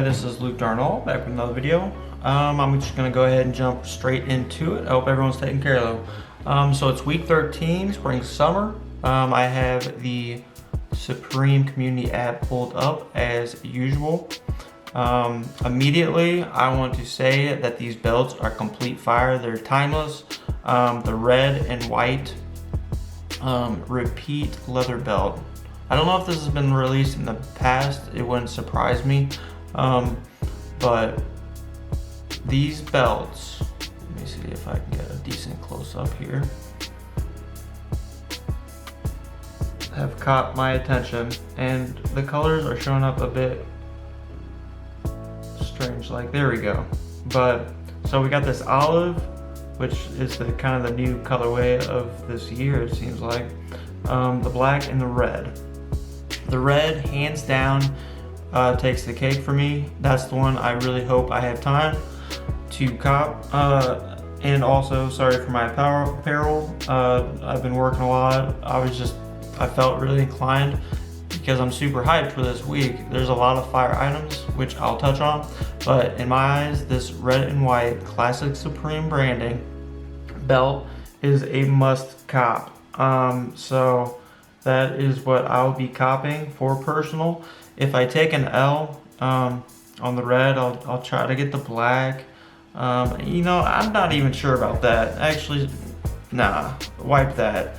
this is Luke Darnall back with another video. I'm just gonna go ahead and jump straight into it. I hope everyone's taking care though. So it's week 13, spring summer. I have the Supreme community app pulled up as usual. Immediately, I want to say that these belts are complete fire. They're timeless. The red and white repeat leather belt. I don't know if this has been released in the past. It wouldn't surprise me. But these belts, let me see if I can get a decent close up here, have caught my attention, and the colors are showing up a bit strange. Like, there we go. But so we got this olive, which is the kind of the new colorway of this year, it seems like. The black and the red. The red, hands down, takes the cake for me. That's the one I really hope I have time to cop. And also, sorry for my apparel. I've been working a lot. I felt really inclined because I'm super hyped for this week. There's a lot of fire items, which I'll touch on. But in my eyes, this red and white classic Supreme branding belt is a must cop. So that is what I'll be copying for personal. If I take an L on the red, I'll try to get the black. You know, I'm not even sure about that. Actually, nah, wipe that.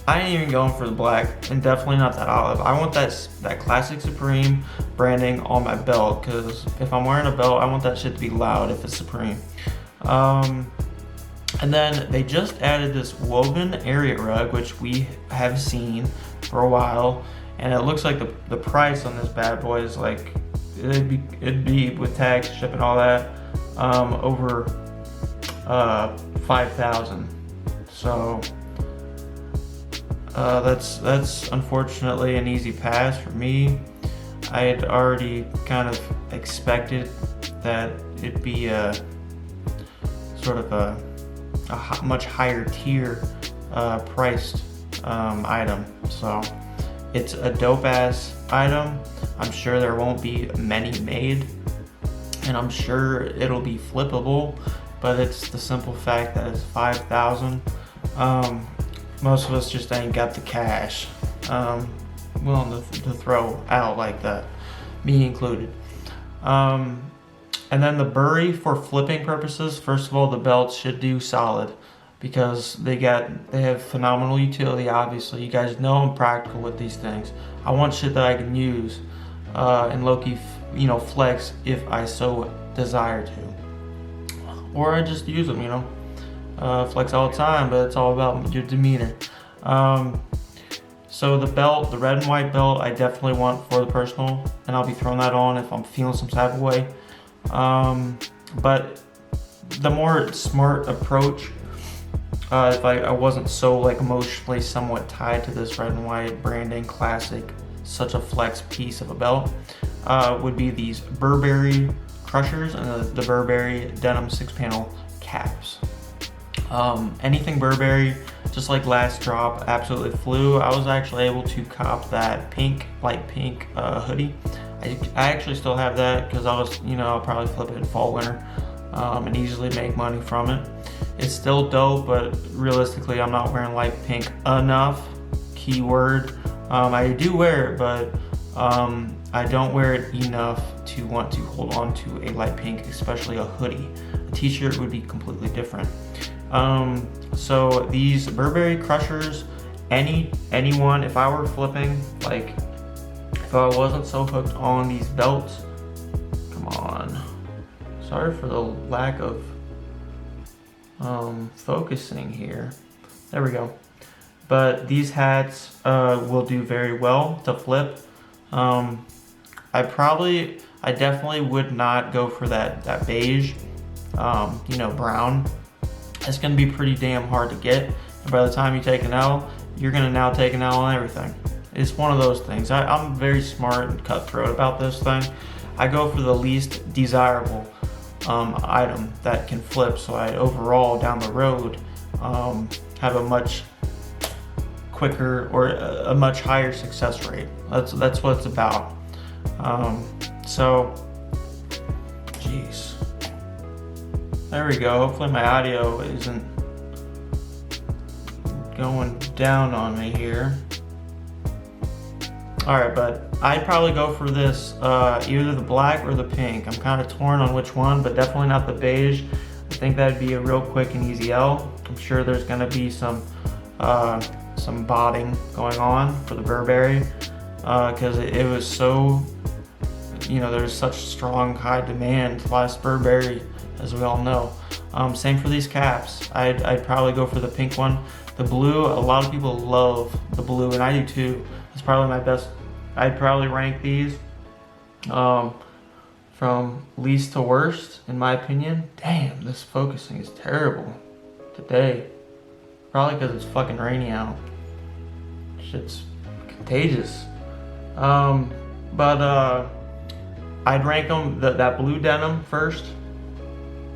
I ain't even going for the black, and definitely not that olive. I want that classic Supreme branding on my belt, because if I'm wearing a belt, I want that shit to be loud if it's Supreme. And then they just added this woven area rug, which we have seen for a while, and it looks like the price on this bad boy is like, it'd be with tax, shipping, all that, over $5,000. So that's unfortunately an easy pass for me. I had already kind of expected that it'd be a sort of a much higher tier priced item. So it's a dope ass item. I'm sure there won't be many made, and I'm sure it'll be flippable, but it's the simple fact that it's $5,000. Most of us just ain't got the cash willing to throw out like that, me included. And then the Burberry, for flipping purposes, first of all, the belts should do solid because they have phenomenal utility. Obviously, you guys know I'm practical with these things. I want shit that I can use and low-key, flex if I so desire to, or I just use them, flex all the time, but it's all about your demeanor. So the belt, the red and white belt, I definitely want for the personal, and I'll be throwing that on if I'm feeling some type of way. But the more smart approach, if I wasn't so like emotionally somewhat tied to this red and white branding classic, such a flex piece of a belt, would be these Burberry crushers and the Burberry denim 6-panel caps. Anything Burberry, just like last drop, absolutely flew. I was actually able to cop that light pink hoodie. I actually still have that because I'll probably flip it in fall, winter, and easily make money from it. It's still dope, but realistically, I'm not wearing light pink enough. Keyword. I do wear it, but I don't wear it enough to want to hold on to a light pink, especially a hoodie. A t-shirt would be completely different. So these Burberry crushers, anyone, if I were flipping, like, if I wasn't so hooked on these belts, come on. Sorry for the lack of focusing here. There we go. But these hats will do very well to flip. I definitely would not go for that beige, brown. It's gonna be pretty damn hard to get. And by the time you take an L, you're gonna now take an L on everything. It's one of those things. I'm very smart and cutthroat about this thing. I go for the least desirable item that can flip, so I overall down the road have a much quicker or a much higher success rate. That's what it's about. So jeez. There we go. Hopefully my audio isn't going down on me here. Alright, but I'd probably go for this, either the black or the pink. I'm kind of torn on which one, but definitely not the beige. I think that'd be a real quick and easy L. I'm sure there's going to be some botting going on for the Burberry, because it was so, you know, there's such strong high demand last Burberry, as we all know. Same for these caps. I'd probably go for the pink one. The blue, a lot of people love the blue, and I do too. It's probably my best. I'd probably rank these from least to worst, in my opinion. Damn, this focusing is terrible today. Probably because it's fucking rainy out. Shit's contagious. But I'd rank them, that blue denim first,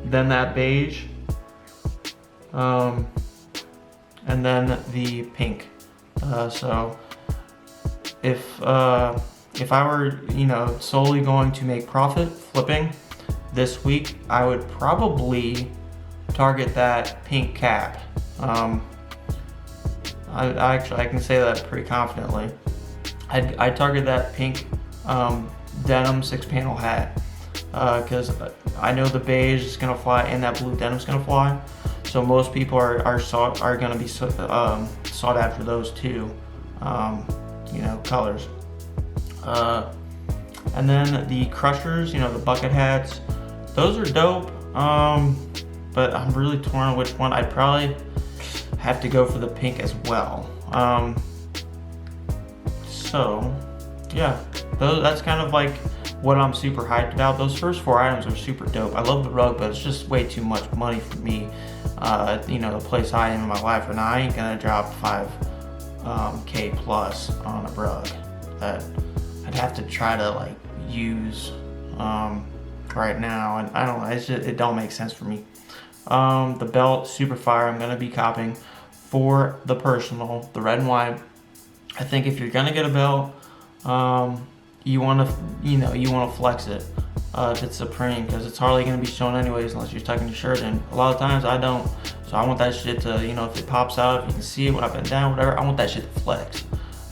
then that beige, and then the pink. So if I were, you know, solely going to make profit flipping this week, I would probably target that pink cap. I can say that pretty confidently. I'd target that pink denim 6-panel hat, because I know the beige is gonna fly and that blue denim's gonna fly. So most people are gonna be sought after those two, you know, colors. And then the crushers, you know, the bucket hats, those are dope. But I'm really torn on which one. I'd probably have to go for the pink as well. So yeah, that's kind of like what I'm super hyped about. Those first 4 items are super dope. I love the rug, but it's just way too much money for me. You know, the place I am in my life right now, I ain't gonna drop 5K plus on a rug that I'd have to try to like use right now, and I don't know, it don't make sense for me. The belt, super fire. I'm gonna be copping for the personal, the red and white. I think if you're gonna get a belt, you wanna flex it. If it's Supreme, because it's hardly gonna be shown anyways unless you're tucking your shirt in. A lot of times I don't, so I want that shit to, you know, if it pops out, if you can see it when up and down, whatever, I want that shit to flex.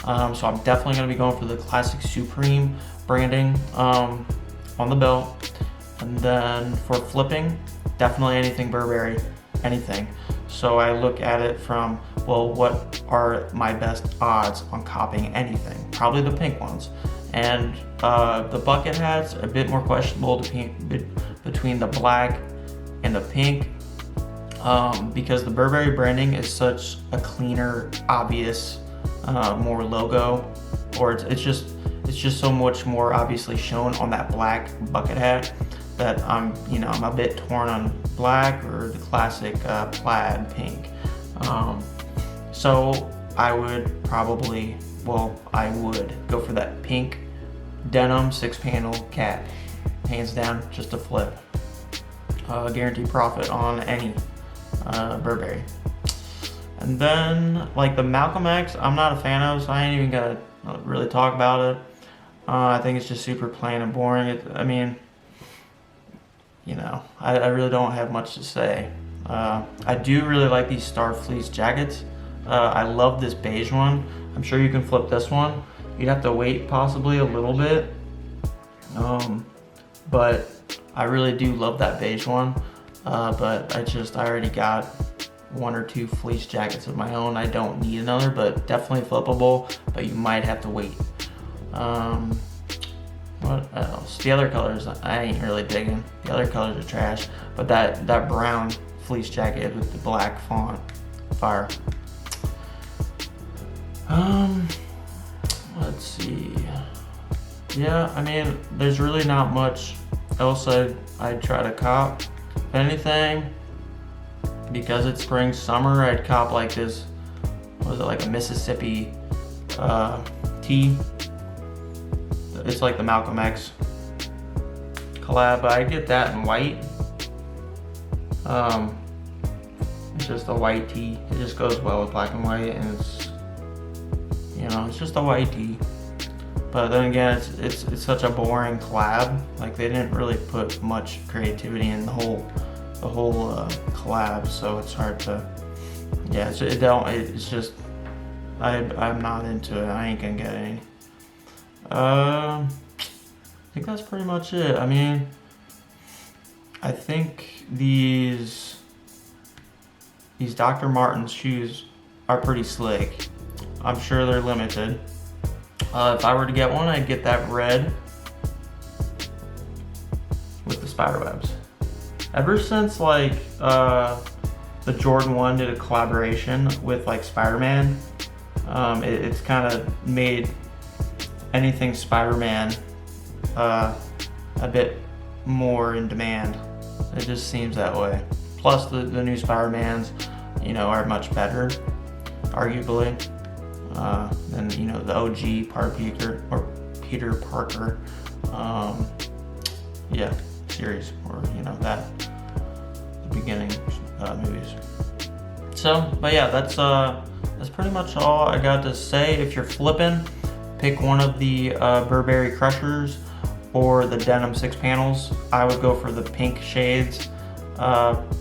So I'm definitely gonna be going for the classic Supreme branding on the belt. And then for flipping, definitely anything Burberry, anything. So I look at it from, well, what are my best odds on copying anything? Probably the pink ones. And the bucket hats, a bit more questionable between the black and the pink, because the Burberry branding is such a cleaner, obvious, more logo, or it's just so much more obviously shown on that black bucket hat that I'm a bit torn on black or the classic plaid pink. So I would probably, I would go for that pink denim 6-panel cap, hands down, just a flip. Guaranteed profit on any Burberry. And then like the Malcolm X, I'm not a fan of, so I ain't even gonna really talk about it. I think it's just super plain and boring. I mean, you know, I really don't have much to say. I do really like these Star Fleece jackets. I love this beige one. I'm sure you can flip this one. You'd have to wait possibly a little bit. But I really do love that beige one. But I already got 1 or 2 fleece jackets of my own. I don't need another, but definitely flippable, but you might have to wait. What else? The other colors I ain't really digging. The other colors are trash, but that brown fleece jacket with the black font, fire. Let's see. Yeah, I mean, there's really not much else I'd try to cop. If anything, because it's spring, summer, I'd cop like this, what was it, like a Mississippi tee. It's like the Malcolm X collab, but I get that in white. It's just a white tee. It just goes well with black and white, and it's, you know, it's just a white tee. But then again, it's such a boring collab. Like, they didn't really put much creativity in the whole collab, so it's hard to, yeah, it's just, I'm not into it. I ain't gonna get any. I think that's pretty much it. I mean, I think these Dr. Martens shoes are pretty slick. I'm sure they're limited. If I were to get one, I'd get that red with the spider webs. Ever since like the Jordan 1 did a collaboration with like Spider-Man, it's kind of made anything Spider-Man a bit more in demand. It just seems that way. Plus the new Spider-Mans, you know, are much better, arguably, than, you know, the OG Peter Parker yeah, series, or, you know, the beginning movies. So, but yeah, that's pretty much all I got to say. If you're flipping, pick one of the Burberry Crushers or the denim 6 panels. I would go for the pink shades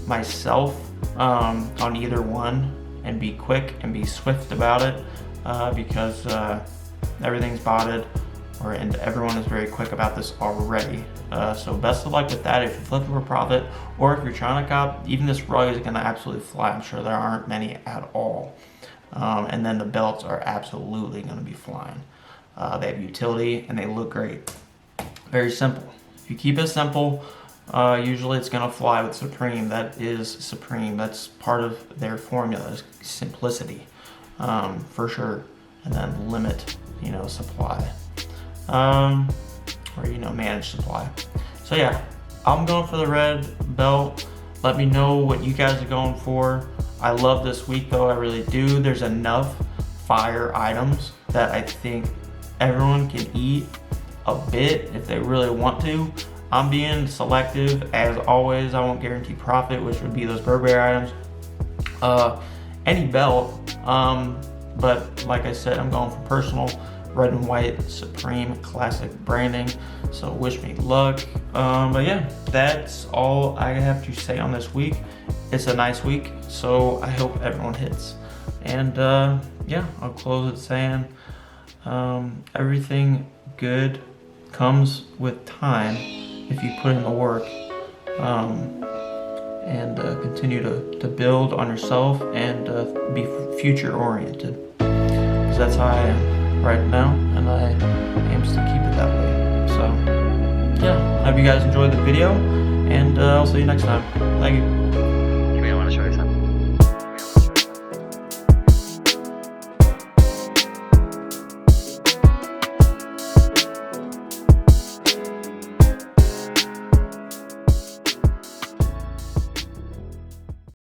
myself on either one, and be quick and be swift about it, because everything's botted, and everyone is very quick about this already. So best of luck with that if you're flipping for profit, or if you're trying to cop. Even this rug is gonna absolutely fly. I'm sure there aren't many at all. And then the belts are absolutely gonna be flying. They have utility and they look great. Very simple. If you keep it simple, usually it's gonna fly with Supreme. That is Supreme. That's part of their formula, is simplicity, for sure. And then limit, you know, supply. Or, you know, manage supply. So yeah, I'm going for the red belt. Let me know what you guys are going for. I love this week though, I really do. There's enough fire items that I think everyone can eat a bit if they really want to. I'm being selective as always. I won't guarantee profit, which would be those Burberry items. Any belt, but like I said, I'm going for personal. Red and white, Supreme, classic branding. So wish me luck. But yeah, that's all I have to say on this week. It's a nice week, so I hope everyone hits. And yeah, I'll close it saying everything good comes with time if you put in the work, and continue to build on yourself and be future oriented, because that's how I am right now, and I aim to keep it that way. So yeah, I hope you guys enjoyed the video, and I'll see you next time. Thank you.